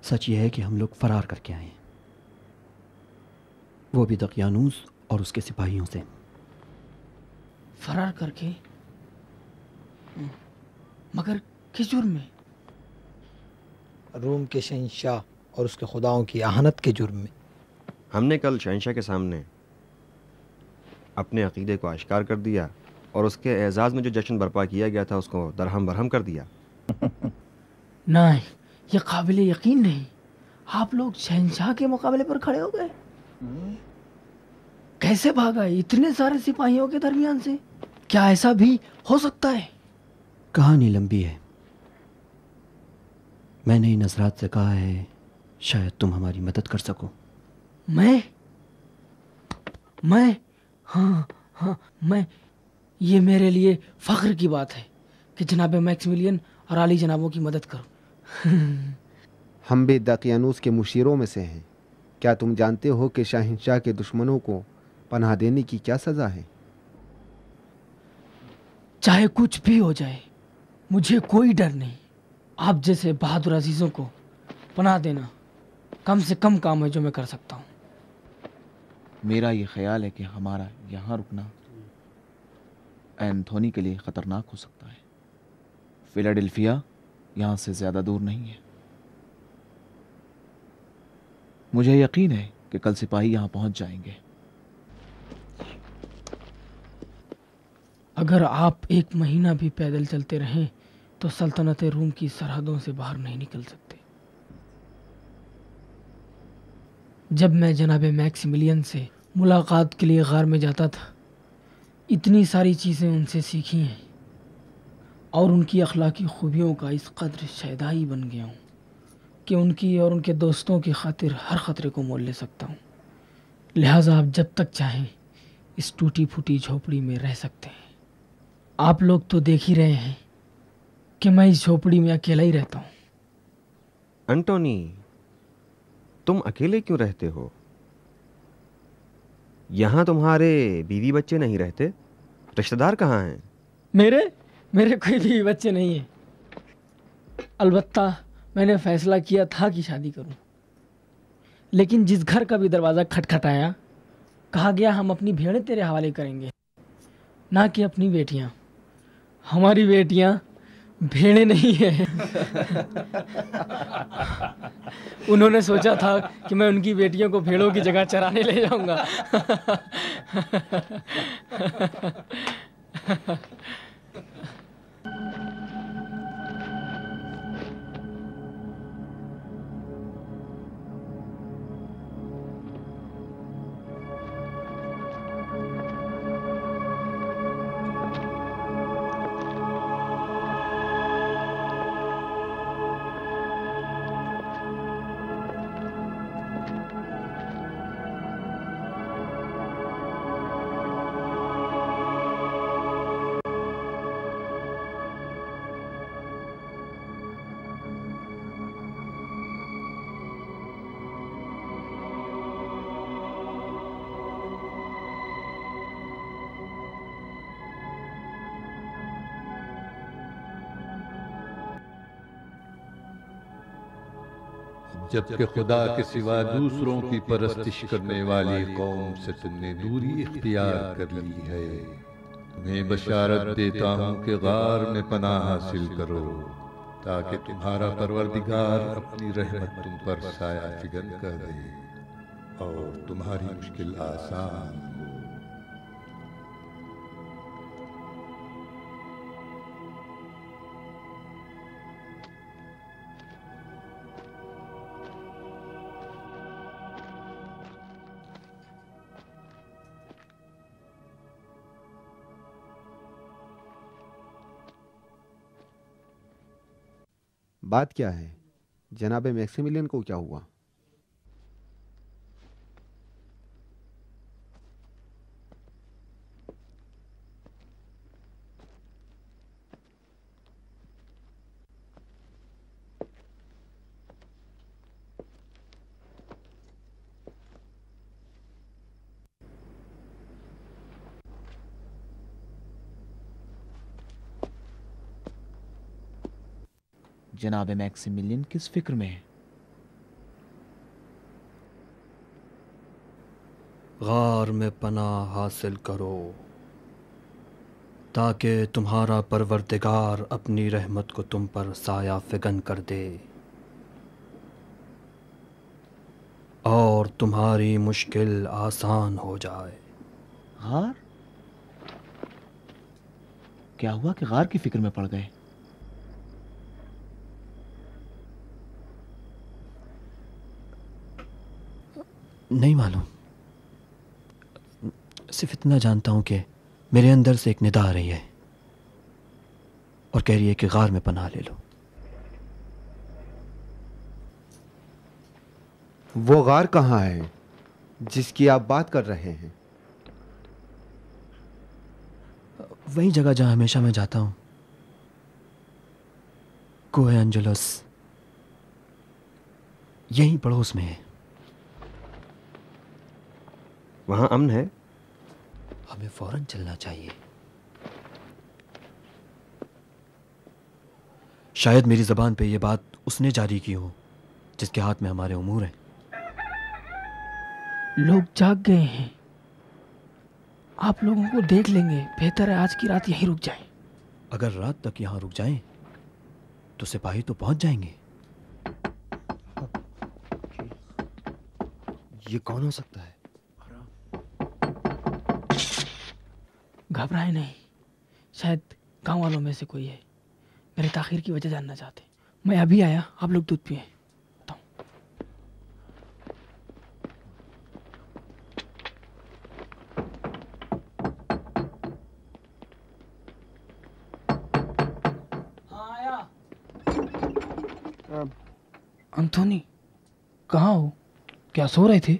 सच यह है कि हम लोग फरार करके आए हैं, वो भी दकियानूस और उसके सिपाहियों से। फरार करके? मगर किस जुर्म में? रूम के शहंशाह और उसके खुदाओं की आहानत के जुर्म में। हमने कल शहंशाह के सामने अपने अकीदे को आश्कार कर दिया और उसके एजाज़ में जो जश्न बर्पा किया गया था उसको दरहम बरहम कर दिया। नहीं, ये काबिल यकीन नहीं। आप लोग शहंशाह के मुकाबले पर खड़े हो गए? कैसे भागा इतने सारे सिपाहियों के दरमियान से? क्या ऐसा भी हो सकता है? कहानी लंबी है। मैंने इन हज़रात से कहा है शायद तुम हमारी मदद कर सको। मैं हाँ, मैं ये मेरे लिए फ़ख्र की बात है कि जनाब मैक्सिमिलियन और आली जनाबों की मदद करूं। हम भी दकियानूस के मुशीरों में से हैं। क्या तुम जानते हो कि शहंशाह के दुश्मनों को पनाह देने की क्या सज़ा है? चाहे कुछ भी हो जाए, मुझे कोई डर नहीं। आप जैसे बहादुर अजीज़ों को पनाह देना कम से कम काम है जो मैं कर सकता हूँ। मेरा ये ख्याल है कि हमारा यहाँ रुकना एंथोनी के लिए ख़तरनाक हो सकता है। फिलाडेल्फिया यहाँ से ज़्यादा दूर नहीं है। मुझे यकीन है कि कल सिपाही यहाँ पहुँच जाएंगे। अगर आप 1 महीना भी पैदल चलते रहें तो सल्तनत रूम की सरहदों से बाहर नहीं निकल सकते। जब मैं जनाब मैक्सिमिलियन से मुलाकात के लिए गार में जाता था, इतनी सारी चीज़ें उनसे सीखी हैं और उनकी अखलाकी खूबियों का इस कदर शैदाई बन गया हूँ कि उनकी और उनके दोस्तों की खातिर हर ख़तरे को मोल ले सकता हूँ। लिहाजा आप जब तक चाहें इस टूटी फूटी झोपड़ी में रह सकते हैं। आप लोग तो देख ही रहे हैं कि मैं इस झोपड़ी में अकेला ही रहता हूँ। एंटोनी, तुम अकेले क्यों रहते हो? यहाँ तुम्हारे बीवी बच्चे नहीं रहते? रिश्तेदार कहाँ हैं? मेरे कोई भी बच्चे नहीं हैं। अलबत्ता मैंने फैसला किया था कि शादी करूं, लेकिन जिस घर का भी दरवाज़ा खटखटाया कहा गया हम अपनी भेड़ें तेरे हवाले करेंगे, ना कि अपनी बेटियां। हमारी बेटियां भेड़ें नहीं है। उन्होंने सोचा था कि मैं उनकी बेटियों को भेड़ों की जगह चराने ले जाऊंगा। जबकि खुदा के सिवा दूसरों की परस्तिश करने वाली कौम से तुमने दूरी इख्तियार कर ली है। तुम्हें बशारत देता हूँ कि गार में पनाह हासिल करो ताकि तुम्हारा परवरदिगार अपनी रहमत तुम पर साया फिगन कर दे और तुम्हारी मुश्किल आसान हो। बात क्या है? जनाब मैक्सिमिलियन को क्या हुआ? जनाब मैक्सिमिलियन किस फिक्र में है? गार में पनाह हासिल करो ताकि तुम्हारा परवरदिगार अपनी रहमत को तुम पर साया फिगन कर दे और तुम्हारी मुश्किल आसान हो जाए। गार? क्या हुआ कि गार की फिक्र में पड़ गए? नहीं मालूम, सिर्फ इतना जानता हूं कि मेरे अंदर से एक निदा आ रही है और कह रही है कि गार में पनाह ले लो। वो गार कहाँ है जिसकी आप बात कर रहे हैं? वही जगह जहां हमेशा मैं जाता हूं, कोहे अंजुलस, यहीं पड़ोस में है। वहाँ अमन है? हमें फौरन चलना चाहिए। शायद मेरी ज़बान पे ये बात उसने जारी की हो जिसके हाथ में हमारे उमूर हैं। लोग जाग गए हैं, आप लोगों को देख लेंगे। बेहतर है आज की रात यहीं रुक जाएं। अगर रात तक यहाँ रुक जाएं तो सिपाही तो पहुंच जाएंगे। ये कौन हो सकता है? घबराए नहीं, शायद गांव वालों में से कोई है। मेरे ताखिर की वजह जानना चाहते। मैं अभी आया, आप लोग दूध पिए। बताओ। हाँ आया। अंथोनी, कहाँ हो? क्या सो रहे थे?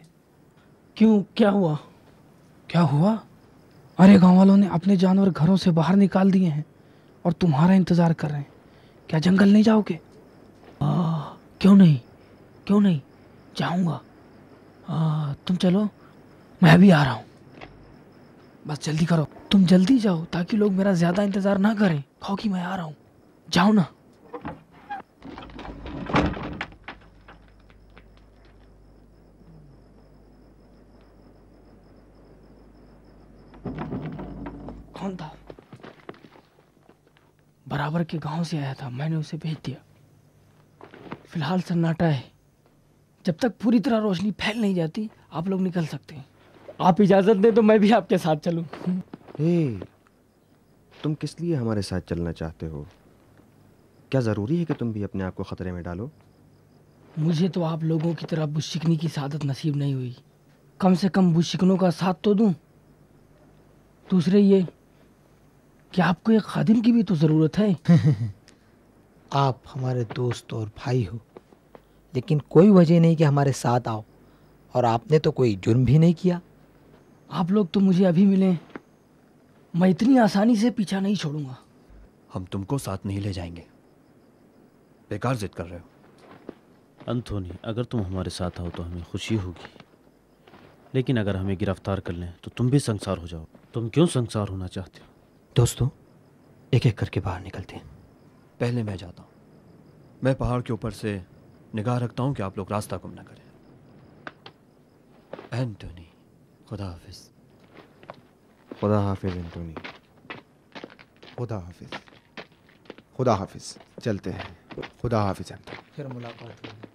क्यों, क्या हुआ? क्या हुआ? अरे गांव वालों ने अपने जानवर घरों से बाहर निकाल दिए हैं और तुम्हारा इंतजार कर रहे हैं। क्या जंगल नहीं जाओगे? क्यों नहीं, क्यों नहीं जाऊंगा। तुम चलो, मैं अभी आ रहा हूँ। बस जल्दी करो, तुम जल्दी जाओ ताकि लोग मेरा ज्यादा इंतजार ना करें। कहो कि मैं आ रहा हूँ, जाओ ना। कौन था? बराबर के गांव से आया था, मैंने उसे भेज दिया। फिलहाल सन्नाटा है, जब तक पूरी तरह रोशनी फैल नहीं जाती आप लोग निकल सकते हैं। आप इजाजत दें तो मैं भी आपके साथ चलूं। तुम किस लिए हमारे साथ चलना चाहते हो? क्या ज़रूरी है कि तुम भी अपने आप को ख़तरे में डालो? मुझे तो आप लोगों की तरह बुशिकनी की सादत नसीब नहीं हुई। कम से कम बुशिकनों का साथ तो दूं। दूसरे ये कि आपको एक खादिम की भी तो ज़रूरत है। आप हमारे दोस्त और भाई हो, लेकिन कोई वजह नहीं कि हमारे साथ आओ। और आपने तो कोई जुर्म भी नहीं किया। आप लोग तो मुझे अभी मिले, मैं इतनी आसानी से पीछा नहीं छोड़ूंगा। हम तुमको साथ नहीं ले जाएंगे, बेकार जिद कर रहे हो। अंथोनी, अगर तुम हमारे साथ आओ तो हमें खुशी होगी, लेकिन अगर हमें गिरफ्तार कर लें तो तुम भी संसार हो जाओ। तुम क्यों संसार होना चाहते हो? दोस्तों, एक एक करके बाहर निकलते हैं। पहले मैं जाता हूँ। मैं पहाड़ के ऊपर से निगाह रखता हूँ कि आप लोग रास्ता गुम ना करें। एंटोनी, खुदा हाफिज। खुदा हाफिज एंटोनी। खुदा हाफिज। खुदा हाफिज। चलते हैं। खुदा हाफिज एंटोनी। फिर मुलाकात होगी।